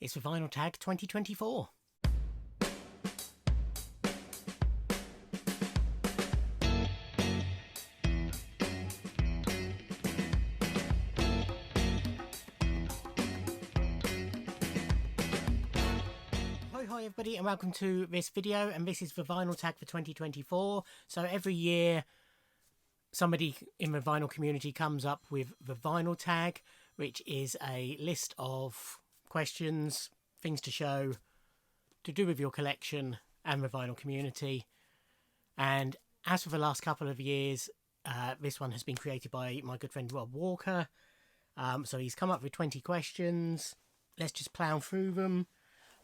It's the Vinyl Tag 2024. Hi everybody and welcome to this video, and this is the Vinyl Tag for 2024. So every year somebody in the vinyl community comes up with the Vinyl Tag, which is a list of questions, things to show to do with your collection and the vinyl community. And as for the last couple of years, this one has been created by my good friend Rob Walker. So he's come up with 20 questions. Let's just plough through them.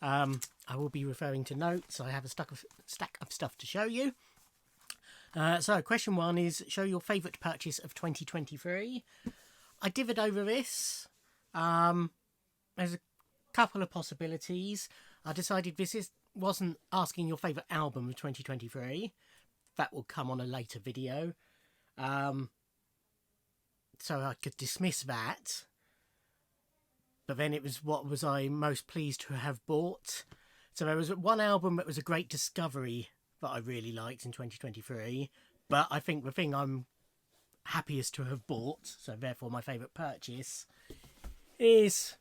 I will be referring to notes. I have a stack of stuff to show you. So question one is, show your favourite purchase of 2023. I divvied over this. There's a couple of possibilities. I decided wasn't asking your favourite album of 2023. That will come on a later video. So I could dismiss that. But then it was, what was I most pleased to have bought? So there was one album that was a great discovery that I really liked in 2023. But I think the thing I'm happiest to have bought, so therefore my favourite purchase, is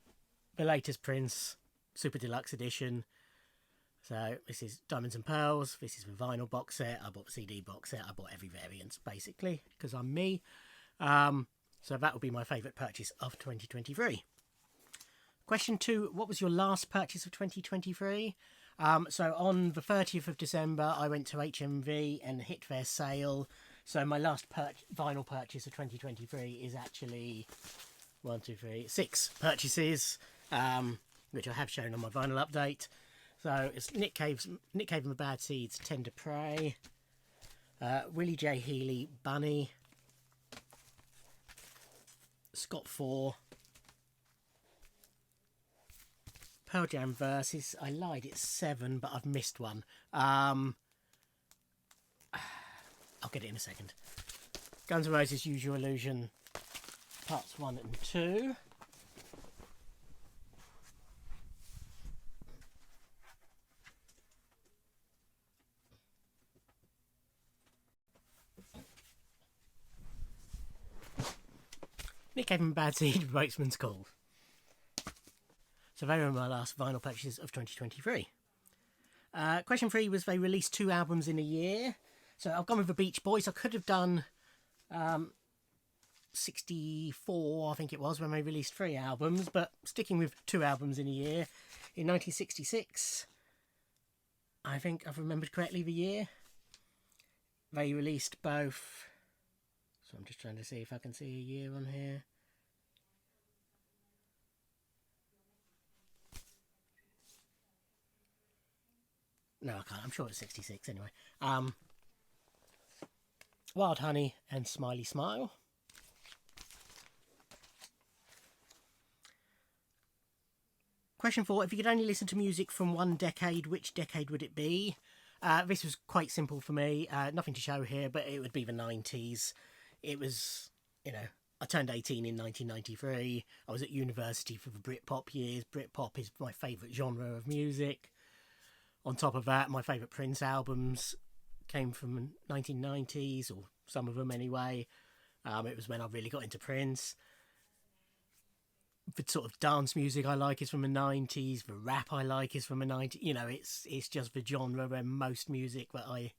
the latest Prince Super Deluxe Edition. So this is Diamonds and Pearls. This is the vinyl box set. I bought the CD box set. I bought every variant, basically, because I'm me. So that would be my favourite purchase of 2023. Question 2, what was your last purchase of 2023? So on the 30th of December, I went to HMV and hit their sale. So my last vinyl purchase of 2023 is actually 6 purchases, which I have shown on my vinyl update. So it's Nick Cave and the Bad Seeds, Tend to Pray, Willie J. Healy, Bunny, Scott 4, Pearl Jam Versus. I lied, it's 7, but I've missed one. I'll get it in a second. Guns N' Roses Use Your Illusion, parts 1 and 2. Nick Cave and Bad Seed, Boatman's Call. So they were my last vinyl purchases of 2023. Question 3 was, they released 2 albums in a year. So I've gone with the Beach Boys. I could have done 64, I think it was, when they released 3 albums, but sticking with 2 albums in a year. In 1966, I think I've remembered correctly the year, they released both. So I'm just trying to see if I can see a year on here. No, I can't. I'm sure it's 66 anyway. Wild Honey and Smiley Smile. Question 4. If you could only listen to music from one decade, which decade would it be? This was quite simple for me. Nothing to show here, but it would be the 90s. It was, I turned 18 in 1993. I was at university for the Britpop years. Britpop is my favourite genre of music. On top of that, my favourite Prince albums came from 1990s, or some of them anyway. It was when I really got into Prince. The sort of dance music I like is from the 90s. The rap I like is from the 90s. It's just the genre where most music that I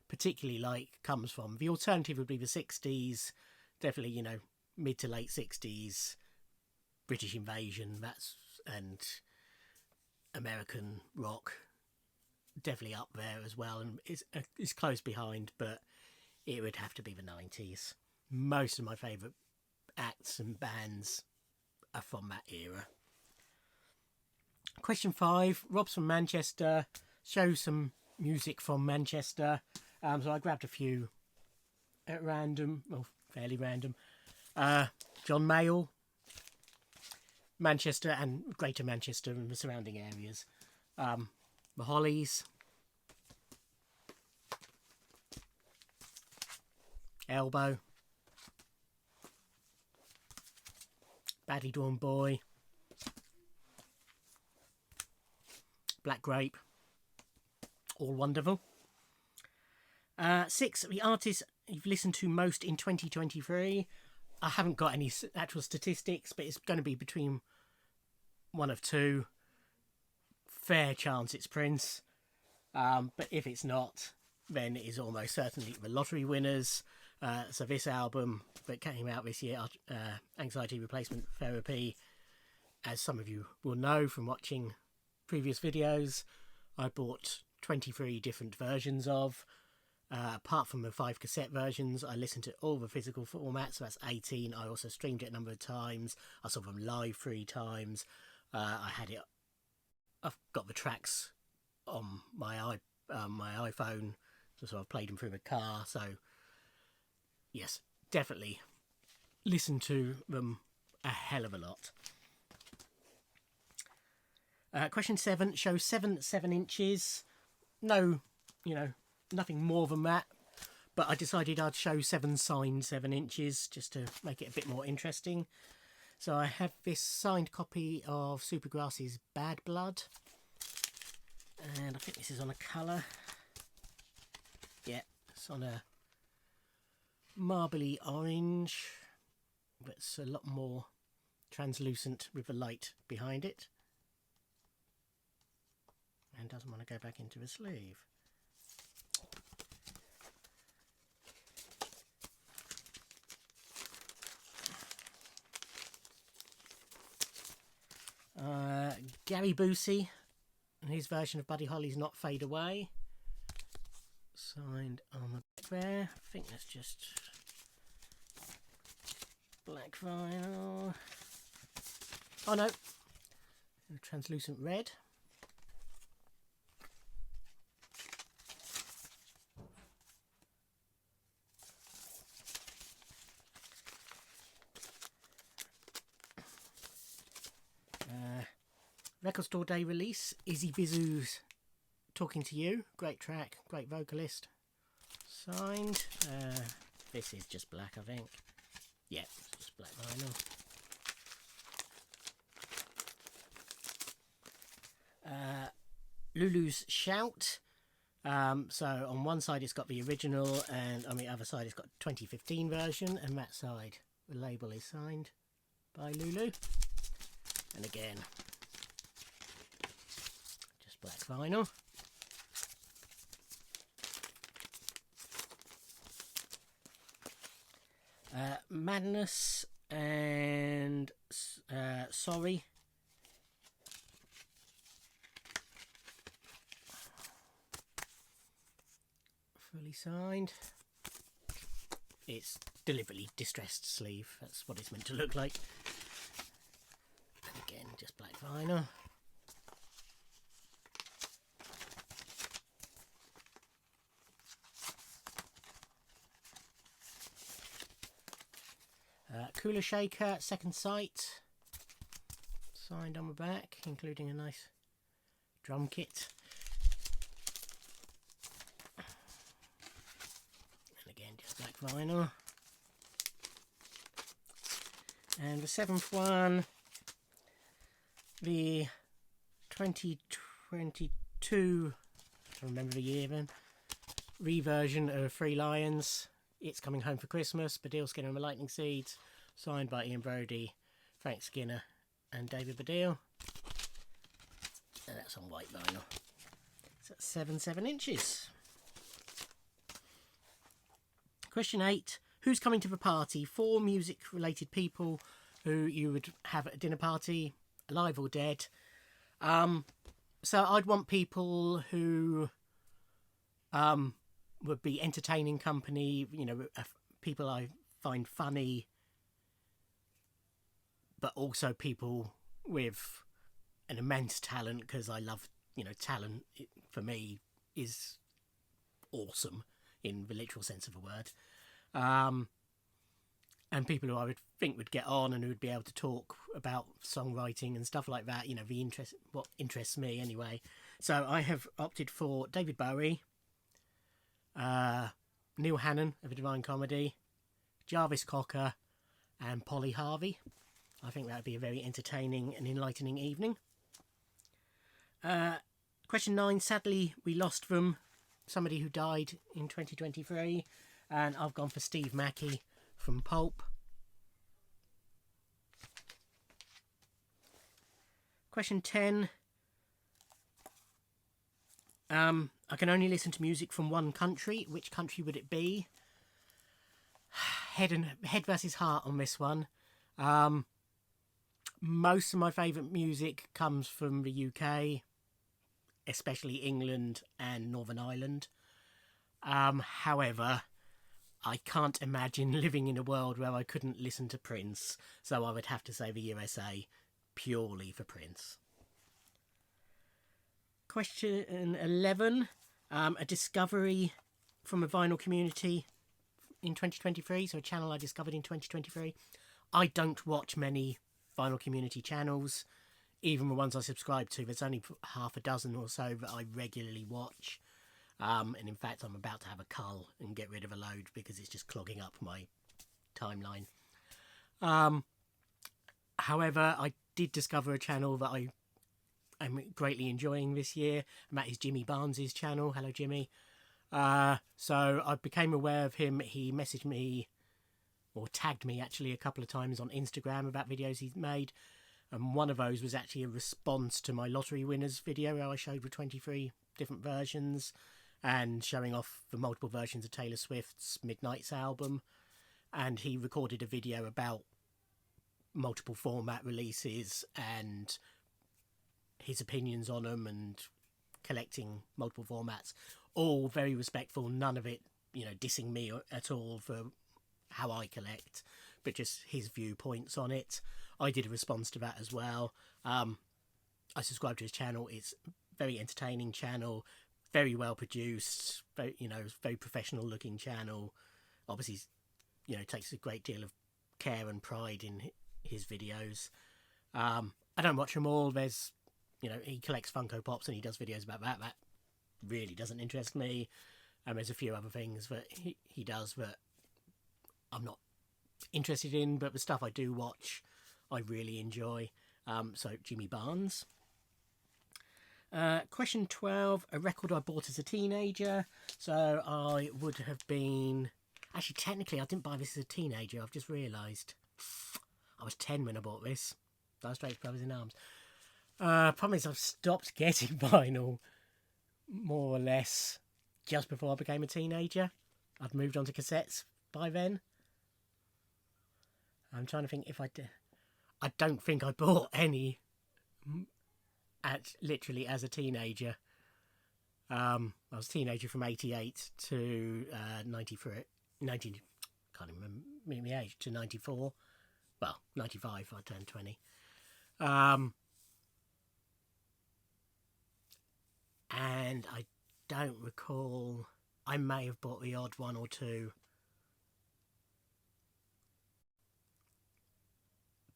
particularly like comes from. The alternative would be the 60s. Definitely, mid to late 60s. British Invasion, and American rock. Definitely up there as well, and it's close behind, but it would have to be the 90s. Most of my favourite acts and bands are from that era. Question 5. Rob's from Manchester. Show some music from Manchester. So I grabbed a few at random, well, fairly random. John Mayall, Manchester and Greater Manchester and the surrounding areas. The Hollies, Elbow, Badly Drawn Boy, Black Grape, all wonderful. 6, the artists you've listened to most in 2023. I haven't got any actual statistics, but it's going to be between one of two. Fair chance it's Prince. But if it's not, then it is almost certainly the lottery winners. So this album that came out this year, Anxiety Replacement Therapy, as some of you will know from watching previous videos, I bought 23 different versions of. Apart from the 5 cassette versions, I listened to all the physical formats, so that's 18. I also streamed it a number of times. I saw them live 3 times. I've got the tracks on my iPhone, so I've played them through the car. So yes, definitely listen to them a hell of a lot. Question 7, show 7 7-inches. No, nothing more than that, but I decided I'd show 7 signed 7-inches just to make it a bit more interesting. So I have this signed copy of Supergrass's Bad Blood, and I think this is on a colour. Yeah, it's on a marbly orange, but it's a lot more translucent with the light behind it, and doesn't want to go back into the sleeve. Gary Busey and his version of Buddy Holly's Not Fade Away, signed on the back there. I think that's just black vinyl. Oh no, translucent red. Record Store Day release, Izzy Bizu's Talking to You. Great track, great vocalist. Signed. This is just black, I think. Yeah, it's just black vinyl. Lulu's Shout. So on one side it's got the original, and on the other side it's got 2015 version, and that side the label is signed by Lulu. And again, black vinyl. Madness and Sorry. Fully signed. It's deliberately distressed sleeve. That's what it's meant to look like. And again, just black vinyl. Cooler Shaker, Second Sight, signed on the back, including a nice drum kit. And again, just black vinyl. And the 7th one, the 2022, I remember the year then, reversion of Free Lions, It's Coming Home for Christmas, Baddiel, Skinner and the Lightning Seeds, signed by Ian Brody, Frank Skinner and David Baddiel. And that's on white vinyl. So that's 7 7-inches. Question 8. Who's coming to the party? 4 music-related people who you would have at a dinner party, alive or dead. So I'd want people who would be entertaining company, people I find funny, but also people with an immense talent, because I love, talent for me is awesome in the literal sense of the word. And people who I would think would get on and who would be able to talk about songwriting and stuff like that, what interests me anyway. So I have opted for David Bowie, Neil Hannon of A Divine Comedy, Jarvis Cocker and Polly Harvey. I think that would be a very entertaining and enlightening evening. Question 9. Sadly, we lost from somebody who died in 2023. And I've gone for Steve Mackey from Pulp. Question 10. I can only listen to music from one country. Which country would it be? Head versus heart on this one. Most of my favourite music comes from the UK, especially England and Northern Ireland. However, I can't imagine living in a world where I couldn't listen to Prince, so I would have to say the USA purely for Prince. Question 11. A discovery from a vinyl community in 2023, so a channel I discovered in 2023. I don't watch many vinyl community channels, even the ones I subscribe to. There's only half a dozen or so that I regularly watch. And in fact, I'm about to have a cull and get rid of a load because it's just clogging up my timeline. However, I did discover a channel that I'm greatly enjoying this year, and that is Jimmy Barnes' channel. Hello, Jimmy. So I became aware of him. He messaged me, or tagged me actually, a couple of times on Instagram about videos he's made. And one of those was actually a response to my lottery winners video where I showed the 23 different versions and showing off the multiple versions of Taylor Swift's Midnight's album. And he recorded a video about multiple format releases and his opinions on them and collecting multiple formats. All very respectful, none of it, dissing me at all for how I collect, but just his viewpoints on it. I did a response to that as well. I subscribe to his channel. It's a very entertaining channel, very well produced, very professional looking channel. Obviously, takes a great deal of care and pride in his videos. I don't watch them all. There's, he collects Funko Pops and he does videos about that. That really doesn't interest me. And there's a few other things that he does that I'm not interested in, but the stuff I do watch, I really enjoy. So Jimmy Barnes. Question 12. A record I bought as a teenager. So I would have been... Actually, technically, I didn't buy this as a teenager. I've just realised. I was 10 when I bought this. Dire Straits Brothers in Arms. Problem is, I've stopped getting vinyl more or less just before I became a teenager. I'd moved on to cassettes by then. I'm trying to think if I did. I don't think I bought any literally as a teenager. I was a teenager from 88 to 93. Can't even remember my age, to 94. Well, 95, I turned 20. And I don't recall. I may have bought the odd one or two.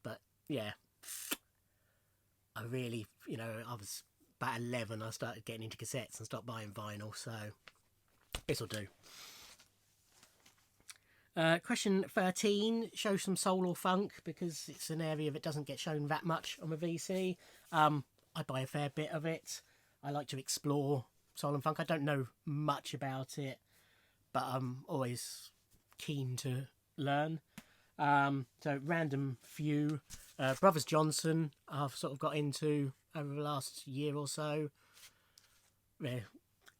But, yeah. I really, I was about 11, I started getting into cassettes and stopped buying vinyl, so this'll do. Question 13, show some soul or funk, because it's an area that doesn't get shown that much on the VC. I buy a fair bit of it. I like to explore soul and funk. I don't know much about it, but I'm always keen to learn. So random few. Brothers Johnson I've sort of got into over the last year or so. They're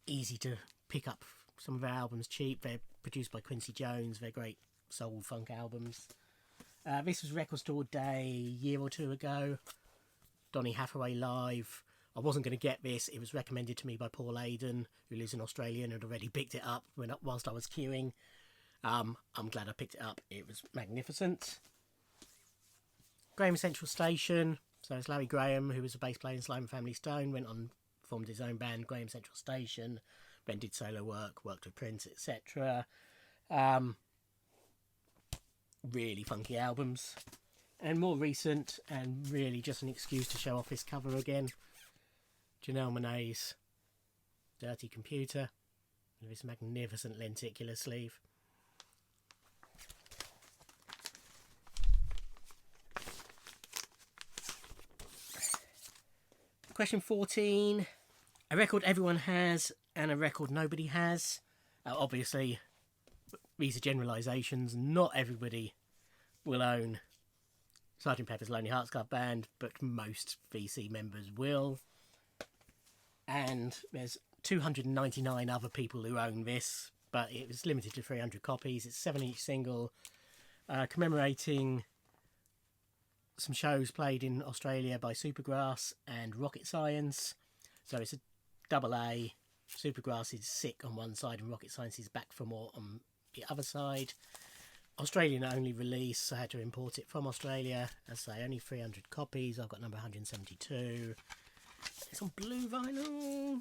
easy to pick up, some of their albums cheap. They're produced by Quincy Jones. They're great soul funk albums. This was Record Store Day a year or two ago. Donny Hathaway live. I wasn't going to get this. It was recommended to me by Paul Aiden, who lives in Australia and had already picked it up whilst I was queuing. I'm glad I picked it up. It was magnificent. Graham Central Station. So it's Larry Graham, who was a bass player in Sly and Family Stone, went on, formed his own band, Graham Central Station, then did solo work, worked with Prince, etc. Really funky albums. And more recent, and really just an excuse to show off this cover again, Janelle Monáe's Dirty Computer, with this magnificent lenticular sleeve. Question 14. A record everyone has and a record nobody has. Obviously, these are generalisations. Not everybody will own Sgt. Pepper's Lonely Hearts Club Band, but most VC members will. And there's 299 other people who own this, but it was limited to 300 copies. It's 7-inch single, commemorating some shows played in Australia by Supergrass and Rocket Science. So it's a double A. Supergrass is sick on one side and Rocket Science is back for more on the other side. Australian only release, so I had to import it from Australia. As I say, only 300 copies. I've got number 172. It's on blue vinyl.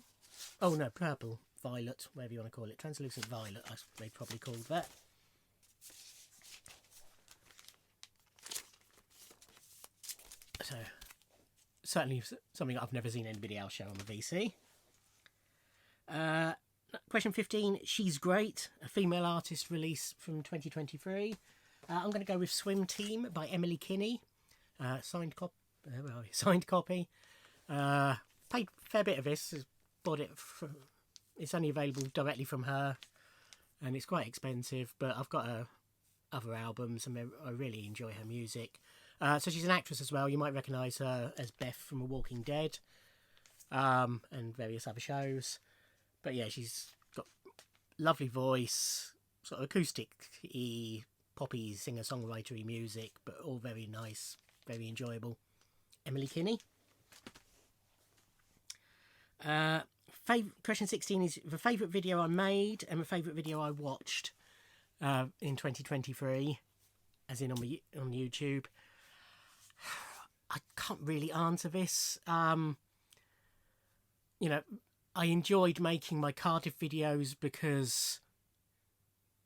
Oh no, purple, violet, whatever you want to call it. Translucent violet, they probably called that. So, certainly something I've never seen anybody else show on the VC. Question 15, She's Great, a female artist release from 2023. I'm going to go with Swim Team by Emily Kinney. Signed copy. Paid a fair bit of this. Bought it. It's only available directly from her, and it's quite expensive. But I've got her other albums, and I really enjoy her music. So she's an actress as well. You might recognise her as Beth from The Walking Dead, and various other shows. But yeah, she's got lovely voice, sort of acoustic-y, poppy, singer-songwriter-y music, but all very nice, very enjoyable. Emily Kinney. Question 16 is the favourite video I made and the favourite video I watched in 2023, as in on YouTube. I can't really answer this. You know, I enjoyed making my Cardiff videos because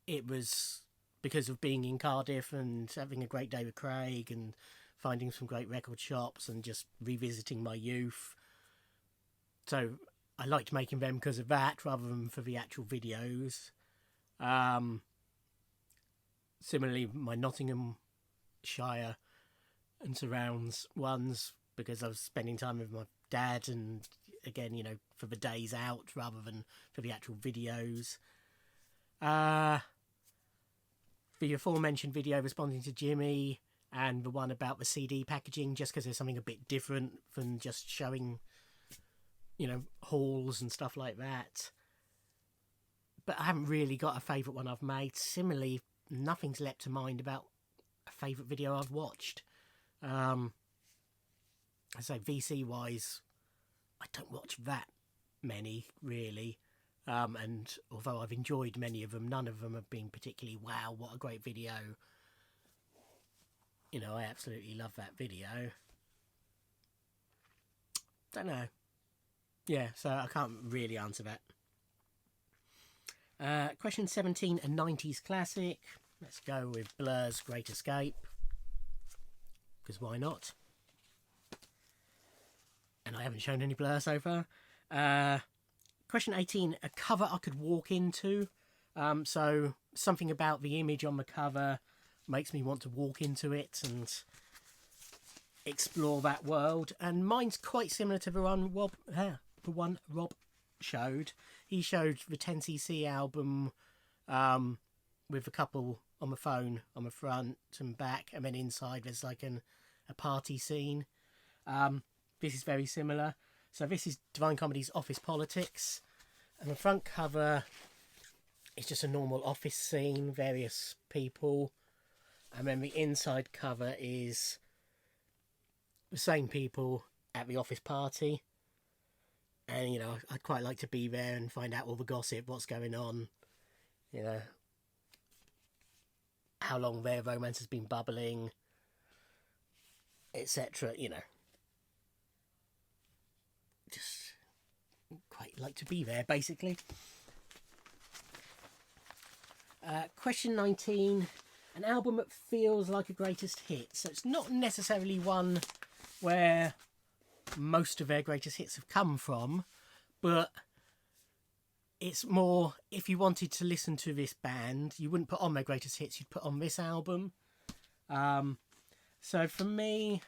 it was because of being in Cardiff and having a great day with Craig and finding some great record shops and just revisiting my youth. So I liked making them because of that rather than for the actual videos. Similarly, my Nottinghamshire and surrounds ones, because I was spending time with my dad, and again, you know, for the days out rather than for the actual videos. The aforementioned video responding to Jimmy, and the one about the CD packaging, just because there's something a bit different than just showing, you know, hauls and stuff like that. But I haven't really got a favourite one I've made. Similarly, nothing's leapt to mind about a favourite video I've watched. I say VC wise, I don't watch that many really, and although I've enjoyed many of them, none of them have been particularly wow, what a great video. You know, I absolutely love that video. Don't know. Yeah, so I can't really answer that. Question 17, a 90s classic. Let's go with Blur's Great Escape, because why not? And I haven't shown any Blur so far. Question 18, a cover I could walk into. So something about the image on the cover makes me want to walk into it and explore that world. And mine's quite similar to the one Rob showed. He showed the 10cc album with a couple on the phone on the front and back, and then inside there's like a party scene. This is very similar. So this is Divine Comedy's Office Politics, and the front cover is just a normal office scene, various people, and then the inside cover is the same people at the office party. And, you know, I'd quite like to be there and find out all the gossip, what's going on, you know, how long their romance has been bubbling, etc., you know. Just quite like to be there, basically. Question 19, an album that feels like a greatest hit. So it's not necessarily one where most of their greatest hits have come from, but it's more, if you wanted to listen to this band, you wouldn't put on their greatest hits, you'd put on this album. So for me,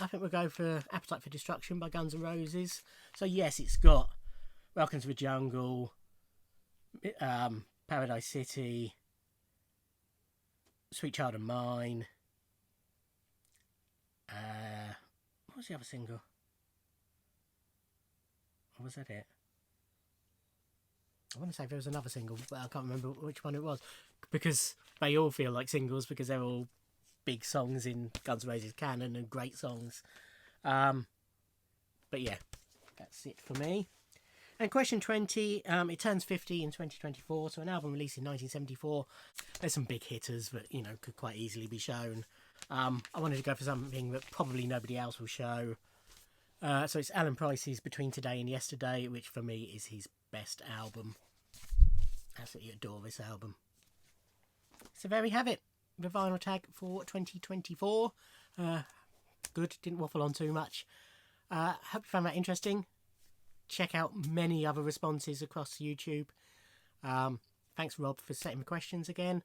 I think we'll go for Appetite for Destruction by Guns N' Roses. So yes, it's got Welcome to the Jungle, Paradise City, Sweet Child of Mine. What was the other single? Or was that it? I want to say there was another single, but I can't remember which one it was, because they all feel like singles because they're all big songs in Guns N' Roses canon and great songs. But yeah, that's it for me. And question 20, it turns 50 in 2024, so an album released in 1974. There's some big hitters that, you know, could quite easily be shown. I wanted to go for something that probably nobody else will show. So it's Alan Price's Between Today and Yesterday, which for me is his best album. Absolutely adore this album. So there we have it. The vinyl tag for 2024. Good, didn't waffle on too much. Hope you found that interesting. Check out many other responses across YouTube. Thanks, Rob, for setting the questions again.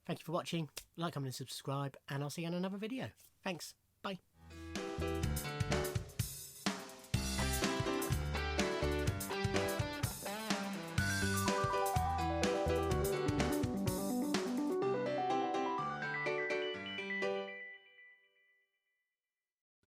Thank you for watching. Like, comment and subscribe, and I'll see you in another video. Thanks. Bye.